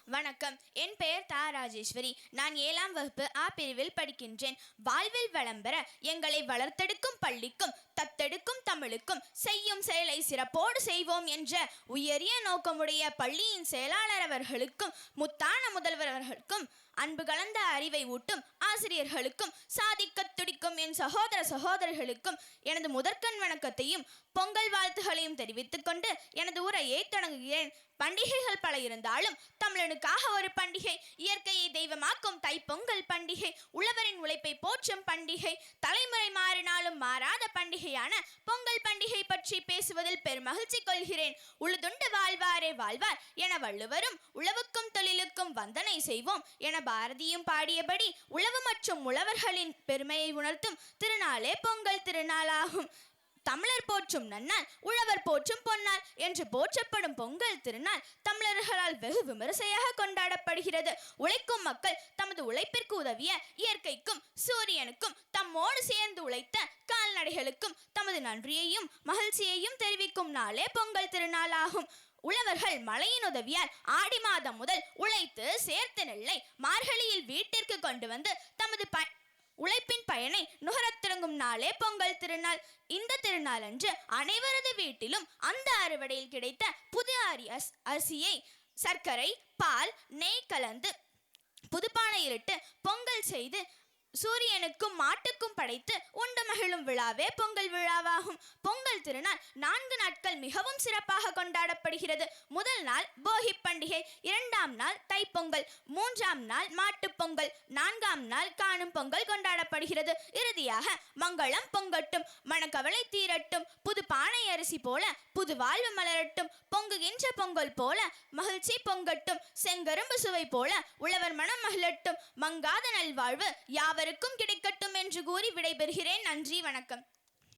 வணக்கம். என் பெயர் தா. ராஜேஸ்வரி. நான் 7ஆம் வகுப்பு ஆ பிரிவில் படிக்கின்றேன். வாழ்வில் வளம் பெற எங்களை வளர்த்தெடுக்கும் பள்ளிக்கும் தத்தெடுக்கும் தமிழுக்கும் செய்யும் செயலை சிறப்போடு செய்வோம் என்ற உயரிய நோக்கமுடைய பள்ளியின் செயலாளர் அவர்களுக்கும் முத்தான முதல்வர் அவர்களுக்கும் அன்பு கலந்த அறிவை ஊட்டும் ஆசிரியர்களுக்கும் சாதிக்க துடிக்கும் என் சகோதர சகோதரர்களுக்கும் எனது முதற்கண் வணக்கத்தையும் பொங்கல் வாழ்த்துகளையும் தெரிவித்துக் கொண்டு எனது உரையை தொடங்குகிறேன். பண்டிகைகள் பல இருந்தாலும் தமிழனுக்காக ஒரு பண்டிகை, இயற்கையை தெய்வமாக்கும் தைப்பொங்கல் பண்டிகை, உழவரின் உழைப்பை போற்றும் பண்டிகை, தலைமுறை மாறினாலும் மாறாத பண்டிகையான பொங்கல் பண்டிகை பற்றி பேசுவதில் பெருமகிழ்ச்சி கொள்கிறேன். உழுதுண்டு வாழ்வாரே வாழ்வார் என வள்ளுவரும் உழவுக்கும் தொழிலுக்கும் வந்தனை செய்வோம் என பாரதியும் பாடியபடி உழவு மற்றும் உழவர்களின் பெருமையை உணர்த்தும் திருநாளே பொங்கல் திருநாளாகும். தமிழர் போற்றும் நன்னாள், உழவர் போற்றும் பொன்னாள் என்று போற்றப்படும் பொங்கல் திருநாள் தமிழர்களால் வெகு விமரிசையாக கொண்டாடப்படுகிறது. உழைக்கும் மக்கள் தமது உழைப்பிற்கு உதவிய இயற்கைக்கும் சூரியனுக்கும் தம்மோடு சேர்ந்து உழைத்த கால்நடைகளுக்கும் தமது நன்றியையும் மகிழ்ச்சியையும் தெரிவிக்கும் நாளே பொங்கல் திருநாளாகும். உழவர்கள் மழையின் உதவியால் ஆடி மாதம் முதல் உழைத்து சேர்த்த நெல்லை மார்கழியில் வீட்டிற்கு கொண்டு வந்து தமது உழைப்பின் பயனை நுகரத் தொடங்கும் நாளே பொங்கல் திருநாள். இந்த திருநாள் அன்று அனைவரது வீட்டிலும் அந்த அறுவடையில் கிடைத்த புது அரிசியை சர்க்கரை, பால், நெய் கலந்து புதுப்பானையிலிட்டு பொங்கல் செய்து சூரியனுக்கும் மாட்டுக்கும் படைத்து உண்டு மகிழும் விழாவே பொங்கல் விழாவாகும். பொங்கல் திருநாள் 4 நாட்கள் மிகவும் சிறப்பாக கொண்டாடப்படுகிறது. முதல் நாள் போகி பண்டிகை, 2ஆம் நாள் தைப்பொங்கல், 3ஆம் நாள் மாட்டுப்பொங்கல், 4ஆம் நாள் காணும் பொங்கல் கொண்டாடப்படுகிறது. இறுதியாக மங்களம் பொங்கட்டும், மனக்கவலை தீரட்டும், புது பானை அரிசி போல புது வாழ்வு மலரட்டும், பொங்குகின்ற பொங்கல் போல மகிழ்ச்சி பொங்கட்டும், செங்கரும்பு சுவை போல உழவர் மனம் மகிழட்டும், மங்காத நல்வாழ்வு யாவருக்கும் கிடைக்கட்டும் என்று கூறி விடைபெறுகிறேன். நன்றி, வணக்கம்.